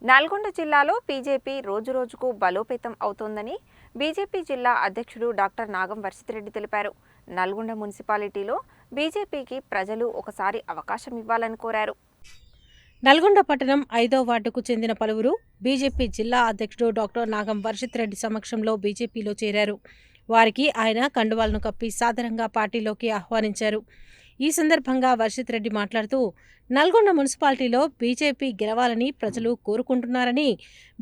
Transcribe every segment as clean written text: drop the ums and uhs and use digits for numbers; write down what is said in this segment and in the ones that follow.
నల్గొండ జిల్లాలో బీజేపీ రోజురోజుకు బలోపేతం అవుతోందని బీజేపీ జిల్లా అధ్యక్షుడు డాక్టర్ నాగం వర్షిత్ తెలిపారు. నల్గొండ మున్సిపాలిటీలో బీజేపీకి ప్రజలు ఒకసారి అవకాశం ఇవ్వాలని కోరారు. నల్గొండ పట్టణం 5వ వార్డుకు చెందిన పలువురు బీజేపీ జిల్లా అధ్యక్షుడు డాక్టర్ నాగం వర్షిత్ సమక్షంలో బీజేపీలో చేరారు. వారికి ఆయన కండువాలను కప్పి సాదరంగా పార్టీలోకి ఆహ్వానించారు. ఈ సందర్భంగా వర్షిత్ మాట్లాడుతూ నల్గొండ మున్సిపాలిటీలో బీజేపీ గెలవాలని ప్రజలు కోరుకుంటున్నారని,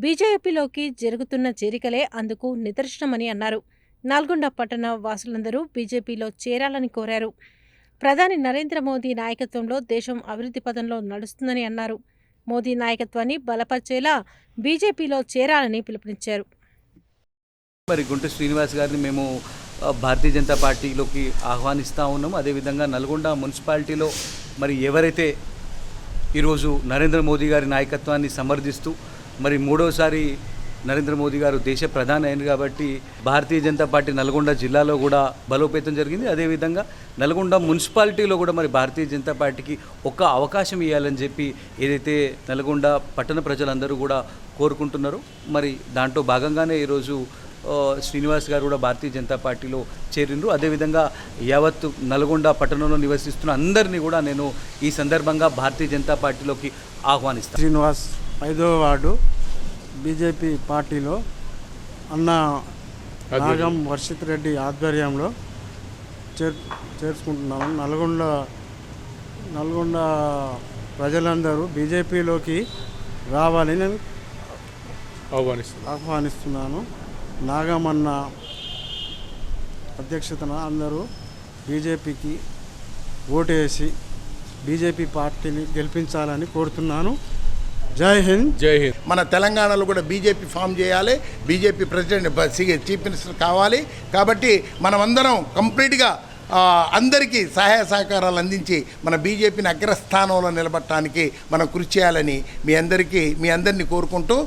బీజేపీలోకి జరుగుతున్న చేరికలే అందుకు నిదర్శనమని అన్నారు. నల్గొండ పట్టణ వాసులందరూ బీజేపీలో చేరాలని కోరారు. ప్రధాని నరేంద్ర మోదీ నాయకత్వంలో దేశం అభివృద్ధి పథంలో నడుస్తుందని అన్నారు. మోదీ నాయకత్వాన్ని బలపరిచేలా బీజేపీలో చేరాలని పిలుపునిచ్చారు. మరి గుంట శ్రీనివాస్ గారిని మేము భారతీయ జనతా పార్టీలోకి ఆహ్వానిస్తూ ఉన్నాము. అదేవిధంగా నల్గొండ మున్సిపాలిటీలో మరి ఎవరైతే ఈరోజు నరేంద్ర మోదీ గారి నాయకత్వాన్ని సమర్థిస్తూ మరి మూడోసారి నరేంద్ర మోదీ గారు దేశ ప్రధాని అయిన కాబట్టి భారతీయ జనతా పార్టీ నల్గొండ జిల్లాలో కూడా బలోపేతం జరిగింది. అదేవిధంగా నల్గొండ మున్సిపాలిటీలో కూడా మరి భారతీయ జనతా పార్టీకి ఒక అవకాశం ఇవ్వాలని చెప్పి ఏదైతే నల్గొండ పట్టణ ప్రజలందరూ కూడా కోరుకుంటున్నారో మరి దాంట్లో భాగంగానే ఈరోజు శ్రీనివాస్ గారు కూడా భారతీయ జనతా పార్టీలో చేరిండ్రు. అదేవిధంగా యావత్ నల్గొండ పట్టణంలో నివసిస్తున్న అందరినీ కూడా నేను ఈ సందర్భంగా భారతీయ జనతా పార్టీలోకి ఆహ్వానిస్తాను. శ్రీనివాస్ 5వ వార్డు బీజేపీ పార్టీలో అన్న నాగం వర్షిత్ ఆధ్వర్యంలో చేర్చుకుంటున్నాము. నల్గొండ ప్రజలందరూ బీజేపీలోకి రావాలని నేను ఆహ్వానిస్తున్నాను. నాగమన్న అధ్యక్షతన అందరూ బీజేపీకి ఓటేసి బీజేపీ పార్టీని గెలిపించాలని కోరుతున్నాను. జై హింద్. జై హింద్. మన తెలంగాణలో కూడా బీజేపీ ఫామ్ చేయాలి, బీజేపీ ప్రెసిడెంట్ చీఫ్ మినిస్టర్ కావాలి. కాబట్టి మనమందరం కంప్లీట్గా అందరికీ సహాయ సహకారాలు అందించి మన బీజేపీని అగ్రస్థానంలో నిలబడటానికి మనం కృషి చేయాలని మీ అందరినీ కోరుకుంటూ,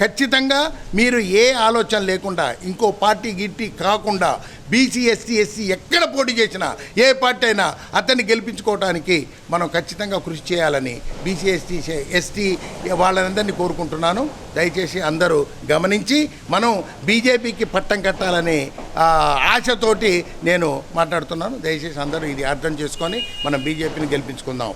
ఖచ్చితంగా మీరు ఏ ఆలోచన లేకుండా ఇంకో పార్టీ గిట్టి కాకుండా బీసీ ఎస్సీ ఎక్కడ పోటీ చేసినా ఏ పార్టీ అయినా అతన్ని గెలిపించుకోవడానికి మనం ఖచ్చితంగా కృషి చేయాలని బీసీ ఎస్టీ వాళ్ళందరినీ కోరుకుంటున్నాను. దయచేసి అందరూ గమనించి మనం బీజేపీకి పట్టం కట్టాలనే ఆశతోటి నేను మాట్లాడుతున్నాను. దయచేసి అందరూ ఇది అర్థం చేసుకొని మనం బీజేపీని గెలిపించుకుందాం.